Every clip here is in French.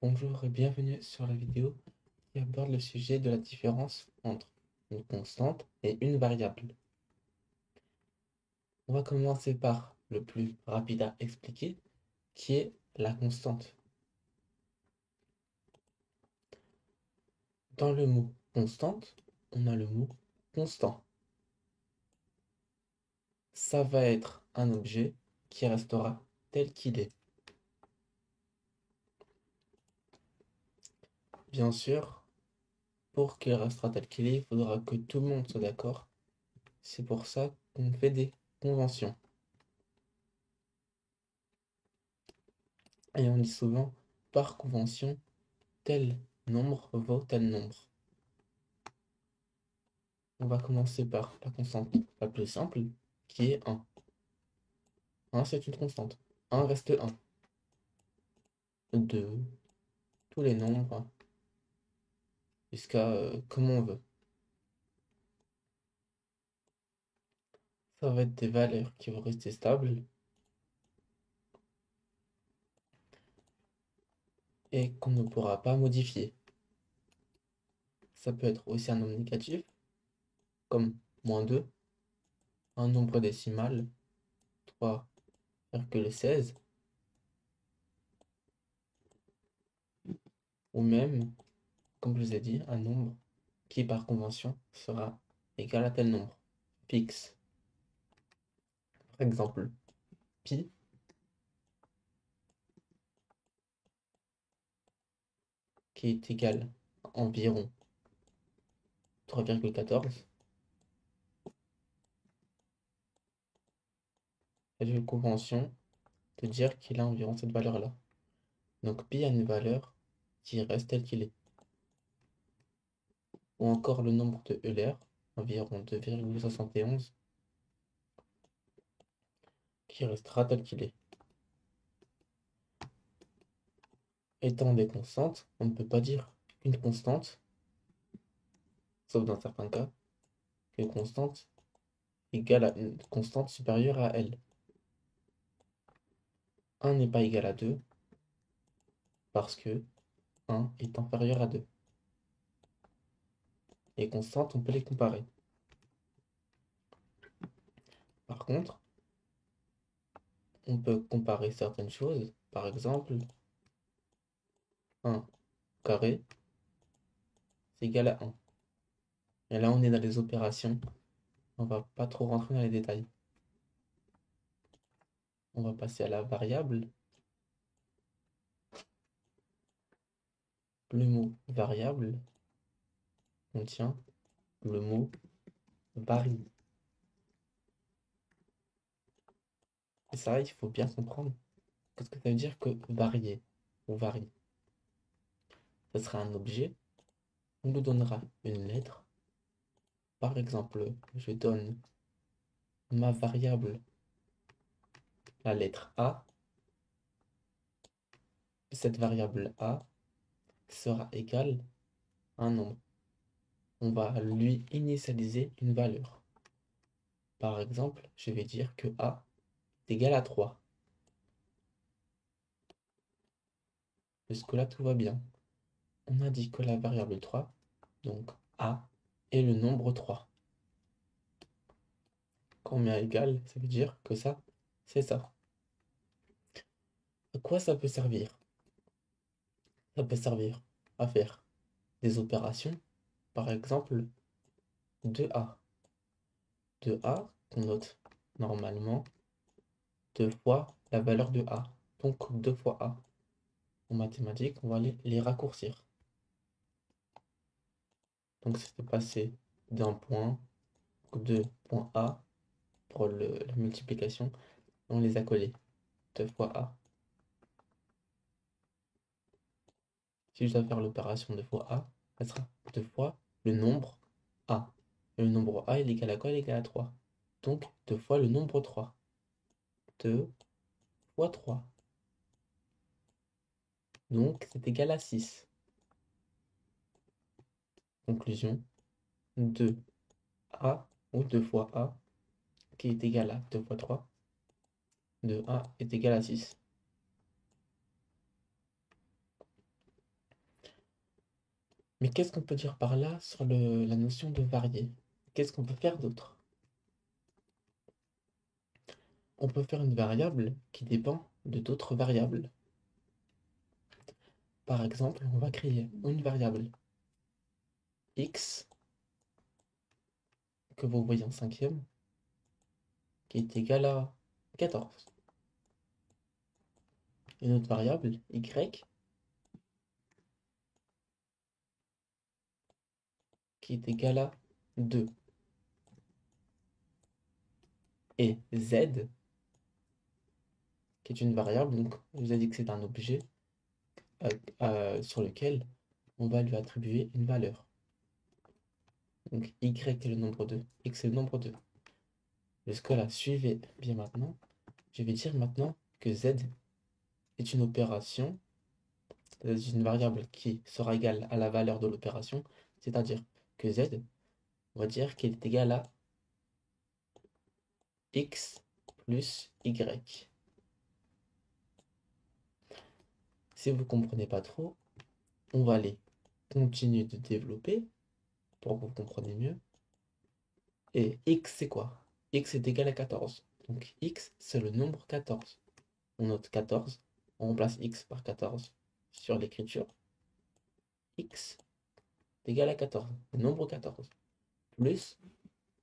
Bonjour et bienvenue sur la vidéo qui aborde le sujet de la différence entre une constante et une variable. On va commencer par le plus rapide à expliquer, qui est la constante. Dans le mot constante, on a le mot constant. Ça va être un objet qui restera tel qu'il est. Bien sûr, pour qu'il restera tel qu'il est, il faudra que tout le monde soit d'accord. C'est pour ça qu'on fait des conventions. Et on dit souvent, par convention, tel nombre vaut tel nombre. On va commencer par la constante la plus simple, qui est 1. 1, c'est une constante. 1 reste 1. 2, tous les nombres, jusqu'à comme on veut. Ça va être des valeurs qui vont rester stables et qu'on ne pourra pas modifier. Ça peut être aussi un nombre négatif, comme -2, un nombre décimal, 3,16, ou même, comme je vous ai dit, un nombre qui par convention sera égal à tel nombre, fixe. Par exemple, pi qui est égal à environ 3,14. Elle a une convention de dire qu'il a environ cette valeur-là. Donc pi a une valeur qui reste telle qu'il est. Ou encore le nombre de Euler, environ 2,71, qui restera tel qu'il est. Étant des constantes, on ne peut pas dire une constante, sauf dans certains cas, qu'une constante égale à une constante supérieure à elle. 1 n'est pas égal à 2 parce que 1 est inférieur à 2. Les constantes, on peut les comparer. Par contre, on peut comparer certaines choses. Par exemple, 1 carré, c'est égal à 1. Et là, on est dans les opérations. On va pas trop rentrer dans les détails. On va passer à la variable. Le mot variable contient le mot varie. Et ça, il faut bien comprendre. Qu'est-ce que ça veut dire que varier ou varie? Ce sera un objet. On nous donnera une lettre. Par exemple, je donne ma variable, la lettre A. Cette variable A sera égale à un nombre. On va lui initialiser une valeur. Par exemple, je vais dire que A est égal à 3. Jusque-là, tout va bien. On a dit que la variable 3, donc A, est le nombre 3. Quand on met à égal, ça veut dire que ça, c'est ça. À quoi ça peut servir? Ça peut servir à faire des opérations, par exemple 2A. 2A, qu'on note normalement 2 fois la valeur de A. Donc 2 fois A. En mathématiques, on va les raccourcir. Donc c'était passé d'un point de point A pour la multiplication. On les a collés. 2 fois A. Si je dois faire l'opération 2 fois A, ça sera 2 fois le nombre A. Et le nombre A, il est égal à quoi? Il est égal à 3. Donc 2 fois le nombre 3. 2 fois 3. Donc c'est égal à 6. Conclusion, 2A ou 2 fois A qui est égal à 2 fois 3. 2A est égal à 6. Mais qu'est-ce qu'on peut dire par là sur la notion de varier? Qu'est-ce qu'on peut faire d'autre? On peut faire une variable qui dépend de d'autres variables. Par exemple, on va créer une variable x que vous voyez en cinquième qui est égale à 14. Une autre variable y qui est égale à 2. Et z qui est une variable, donc je vous ai dit que c'est un objet sur lequel on va lui attribuer une valeur. Donc y est le nombre 2, x est le nombre 2. Jusque-là, suivez bien maintenant. Je vais dire maintenant que z est une opération, c'est une variable qui sera égale à la valeur de l'opération, c'est-à-dire que z, on va dire qu'elle est égale à x plus y. Si vous ne comprenez pas trop, on va aller continuer de développer pour que vous compreniez mieux. Et x, c'est quoi? X est égal à 14. Donc x, c'est le nombre 14. On note 14, on remplace x par 14 sur l'écriture. X est égal à 14, le nombre 14, plus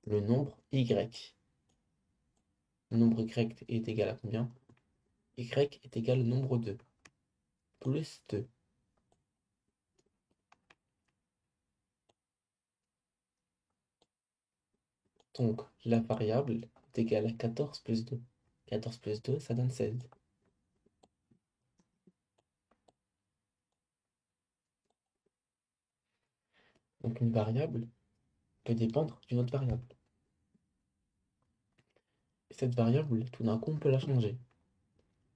le nombre y. Le nombre y est égal à combien? Y est égal au nombre 2, plus 2. Donc la variable est égale à 14 plus 2. 14 plus 2, ça donne 16. Donc une variable peut dépendre d'une autre variable. Et cette variable, tout d'un coup, on peut la changer,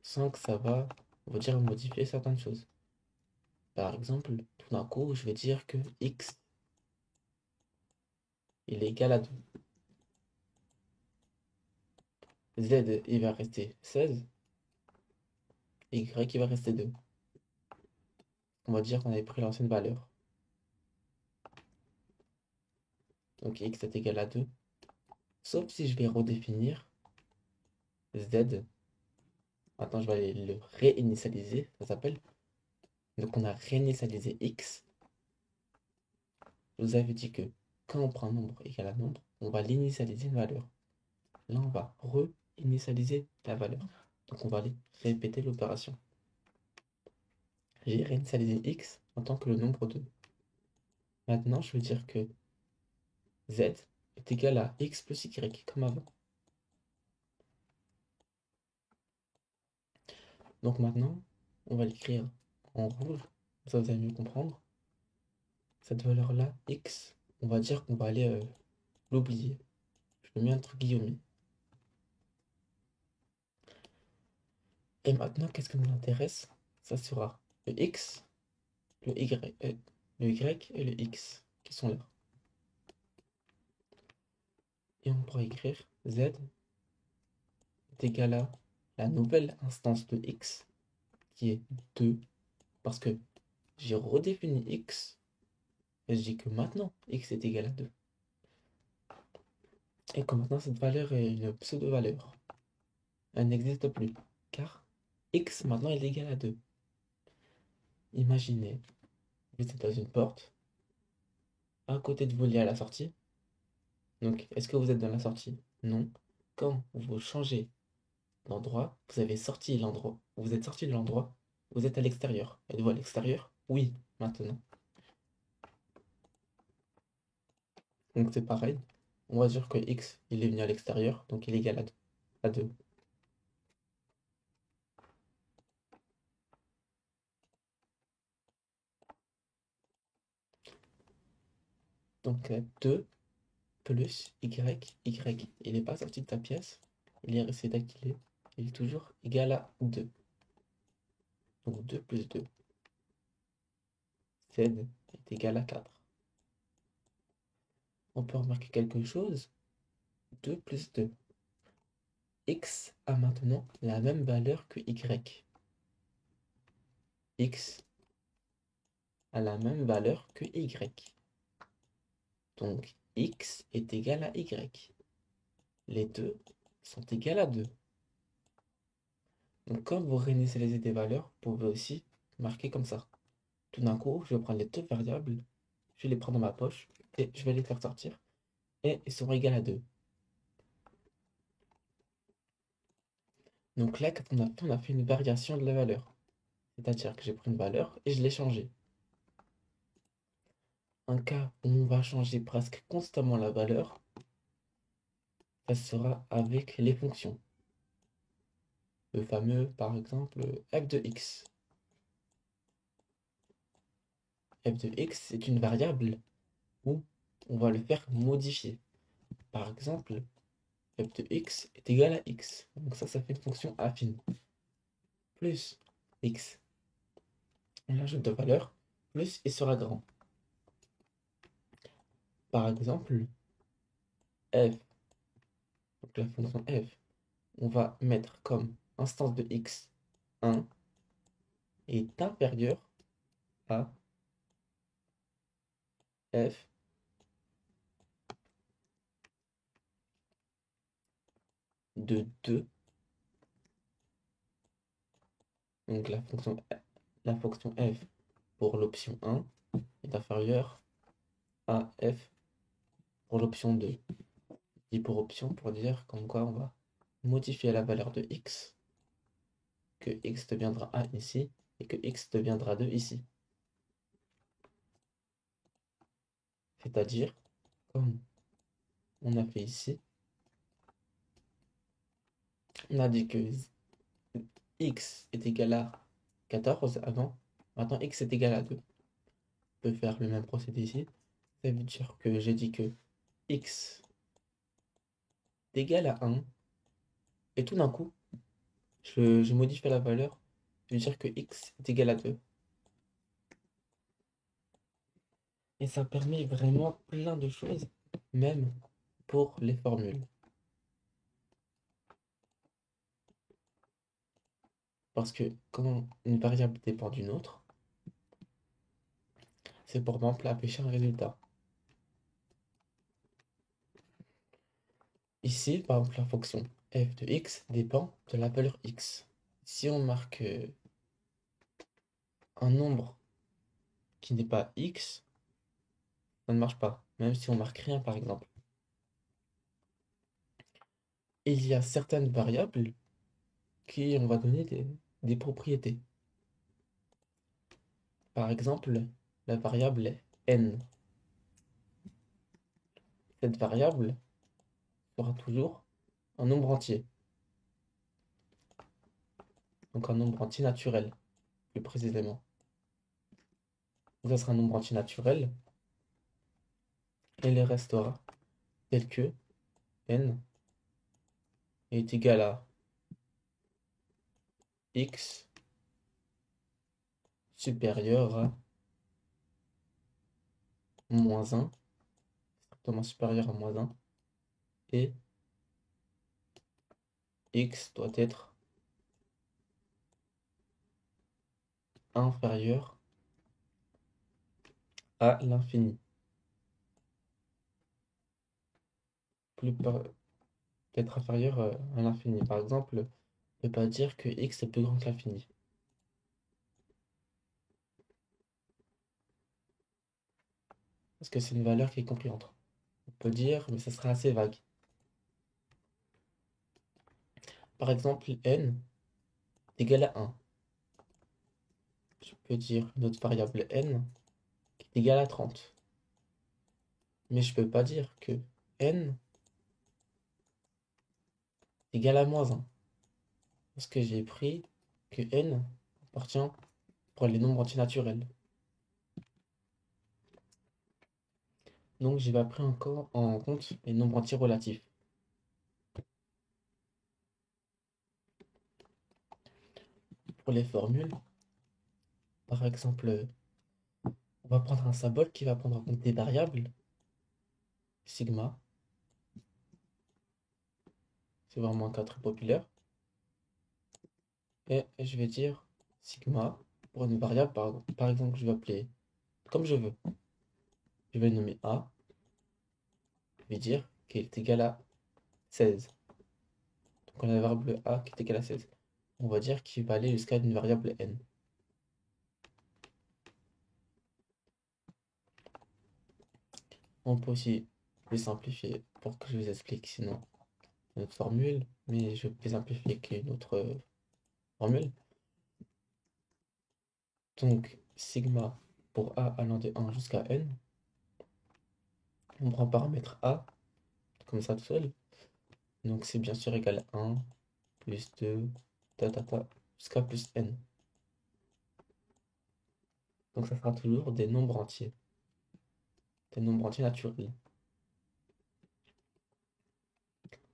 sans que ça va, on va dire, modifier certaines choses. Par exemple, tout d'un coup, je vais dire que x il est égal à 2. Z, il va rester 16. Y, il va rester 2. On va dire qu'on avait pris l'ancienne valeur. Donc x est égal à 2. Sauf si je vais redéfinir z. Maintenant, je vais aller le réinitialiser, ça s'appelle. Donc on a réinitialisé x. Je vous avais dit que quand on prend un nombre égal à nombre, on va l'initialiser une valeur. Là, on va re-initialiser la valeur. Donc on va aller répéter l'opération. J'ai réinitialisé x en tant que le nombre 2. Maintenant, je veux dire que z est égal à x plus y, comme avant. Donc maintenant, on va l'écrire en rouge, ça vous allez mieux comprendre. Cette valeur-là, x, on va dire qu'on va aller l'oublier. Je le mets entre guillemets. Et maintenant, qu'est-ce qui nous intéresse? Ça sera le x, le y et le x qui sont là. Et on pourra écrire z est égal à la nouvelle instance de x qui est 2 parce que j'ai redéfini x et je dis que maintenant x est égal à 2. Et que maintenant cette valeur est une pseudo-valeur. Elle n'existe plus car x maintenant est égal à 2. Imaginez, vous êtes dans une porte, à côté de vous il y a la sortie. Donc est-ce que vous êtes dans la sortie? Non. Quand vous changez d'endroit, vous avez sorti l'endroit, vous êtes sorti de l'endroit, vous êtes à l'extérieur. Êtes-vous à l'extérieur? Oui, maintenant. Donc c'est pareil. On va dire que x, il est venu à l'extérieur, donc il est égal à 2. Donc 2 plus y, il n'est pas sorti de ta pièce, il est resté tel qu'il est, il est toujours égal à 2. Donc 2 plus 2, z est égal à 4. On peut remarquer quelque chose, 2 plus 2. X a maintenant la même valeur que y. X a la même valeur que y. Donc, x est égal à y. Les deux sont égales à 2. Donc, quand vous réinitialisez des valeurs, vous pouvez aussi marquer comme ça. Tout d'un coup, je vais prendre les deux variables, je vais les prendre dans ma poche et je vais les faire sortir. Et ils seront égales à 2. Donc là, quand on a fait une variation de la valeur. C'est-à-dire que j'ai pris une valeur et je l'ai changée. Un cas où on va changer presque constamment la valeur, ça sera avec les fonctions. Le fameux, par exemple, f de x. F de x, c'est une variable où on va le faire modifier. Par exemple, f de x est égal à x. Donc ça fait une fonction affine. Plus x. On ajoute de valeur, plus il sera grand. Par exemple, f, donc la fonction f, on va mettre comme instance de x 1 est inférieur à f de 2. Donc la fonction f pour l'option 1 est inférieure à f pour l'option 2. Et pour option, pour dire comme quoi on va modifier la valeur de x, que x deviendra 1 ici, et que x deviendra 2 ici. C'est-à-dire, comme on a fait ici, on a dit que x est égal à 14 avant, maintenant x est égal à 2. On peut faire le même procédé ici. Ça veut dire que j'ai dit que x est égal à 1, et tout d'un coup, je modifie la valeur, ça veut dire que x est égal à 2. Et ça permet vraiment plein de choses, même pour les formules. Parce que quand une variable dépend d'une autre, c'est pour exemple afficher un résultat. Ici, par exemple, la fonction f de x dépend de la valeur x. Si on marque un nombre qui n'est pas x, ça ne marche pas, même si on marque rien par exemple. Il y a certaines variables qui on va donner des propriétés. Par exemple, la variable n. Cette variable sera toujours un nombre entier. Donc un nombre entier naturel, plus précisément. Donc ça sera un nombre entier naturel et il restera tel que n est égal à x supérieur à moins 1, strictement supérieur à moins 1, et x doit être inférieur à l'infini. Peut-être inférieur à l'infini. Par exemple, on ne peut pas dire que x est plus grand que l'infini. Parce que c'est une valeur qui est comprise entre. On peut dire, mais ça sera assez vague. Par exemple, n est égal à 1. Je peux dire une autre variable n qui est égale à 30. Mais je ne peux pas dire que n est égal à moins 1. Parce que j'ai pris que n appartient pour les nombres entiers naturels. Donc j'ai pas pris encore en compte les nombres entiers relatifs. Pour les formules, par exemple, on va prendre un symbole qui va prendre en compte des variables. Sigma, c'est vraiment un cas très populaire. Et je vais dire sigma pour une variable, par exemple, je vais appeler comme je veux. Je vais le nommer A. Je vais dire qu'il est égal à 16. Donc on a la variable A qui est égale à 16. On va dire qu'il va aller jusqu'à une variable n. On peut aussi plus simplifier pour que je vous explique sinon une autre formule, mais je vais plus simplifier qu'une autre formule. Donc sigma pour A allant de 1 jusqu'à n, on prend paramètre A, comme ça tout seul. Donc c'est bien sûr égal à 1, plus 2, jusqu'à plus n. Donc ça sera toujours des nombres entiers naturels.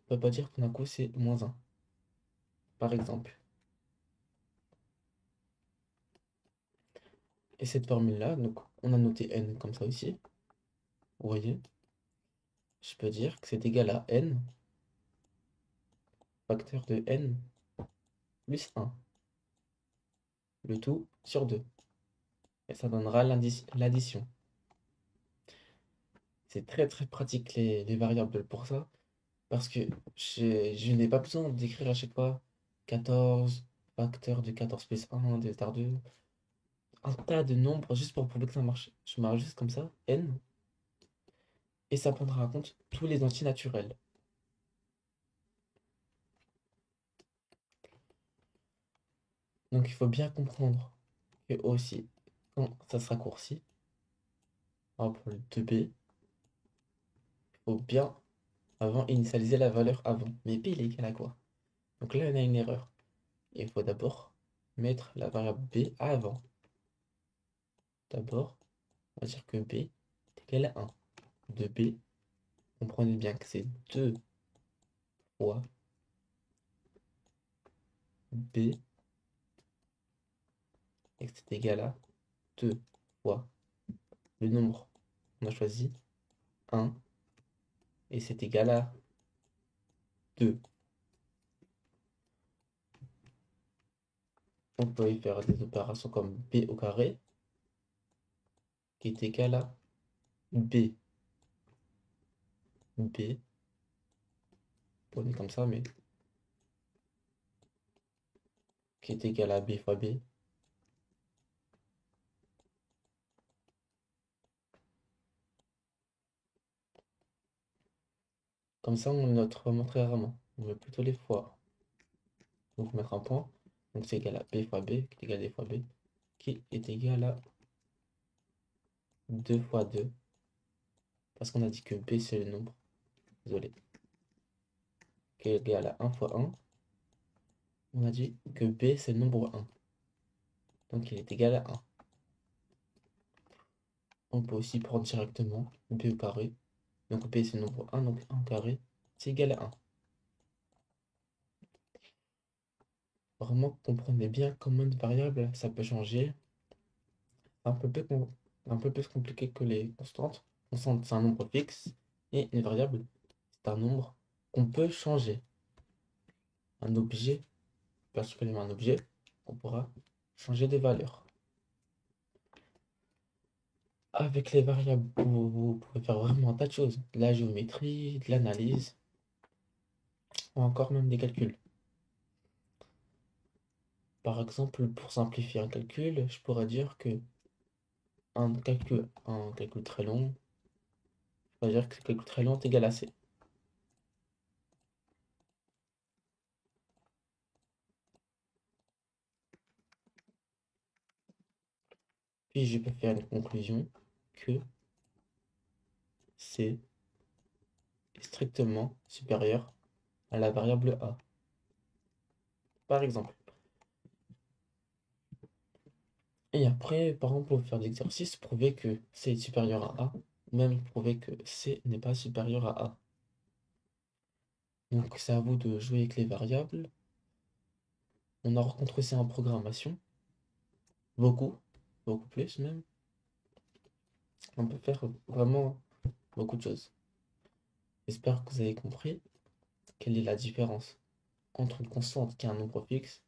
On peut pas dire que d'un coup c'est moins 1, par exemple. Et cette formule-là, donc on a noté n comme ça aussi. Vous voyez, je peux dire que c'est égal à n, facteur de n plus 1, le tout sur 2. Et ça donnera l'addition. C'est très très pratique les variables pour ça, parce que je n'ai pas besoin d'écrire à chaque fois 14, facteur de 14 plus 1, delta 2, un tas de nombres juste pour prouver que ça marche. Je marque juste comme ça, n, et ça prendra en compte tous les entiers naturels. Donc il faut bien comprendre que aussi, quand ça se raccourcit, par exemple le 2b, il faut bien avant initialiser la valeur avant. Mais b il est égal à quoi? Donc là on a une erreur. Il faut d'abord mettre la variable b avant. D'abord, on va dire que b est égal à 1. De b, comprenez bien que c'est 2 fois b et que c'est égal à 2 fois le nombre qu'on a choisi, 1, et c'est égal à 2. On peut y faire des opérations comme b au carré, qui est égal à b. B, on est comme ça, mais qui est égal à b fois b. Comme ça, on note vraiment très rarement. On met plutôt les fois. Donc, mettre un point. Donc, c'est égal à b fois b, qui est égal à d fois b, qui est égal à 2 fois 2. Parce qu'on a dit que b, c'est le nombre. Désolé. Qui est égal à 1 fois 1. On a dit que b, c'est le nombre 1. Donc, il est égal à 1. On peut aussi prendre directement b au carré. Donc, b, c'est le nombre 1. Donc, 1 au carré, c'est égal à 1. Vraiment, comprenez bien comment une variable, ça peut changer. Un peu plus compliqué que les constantes. Constante, c'est un nombre fixe. Et une variable, c'est un nombre qu'on peut changer. Un objet, particulièrement un objet, on pourra changer de valeur. Avec les variables, vous pouvez faire vraiment un tas de choses. De la géométrie, de l'analyse, ou encore même des calculs. Par exemple, pour simplifier un calcul, je pourrais dire que un calcul très long, on va dire que ce calcul très long est égal à C. Puis je peux faire une conclusion que C est strictement supérieur à la variable A. Par exemple. Et après, par exemple, pour faire l'exercice, prouver que C est supérieur à A, ou même prouver que C n'est pas supérieur à A. Donc c'est à vous de jouer avec les variables. On a rencontré ça en programmation. Beaucoup, beaucoup plus même. On peut faire vraiment beaucoup de choses. J'espère que vous avez compris quelle est la différence entre une constante qui est un nombre fixe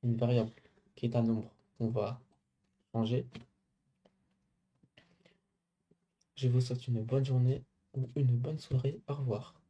et une variable qui est un nombre qu'on va changer. Je vous souhaite une bonne journée ou une bonne soirée. Au revoir.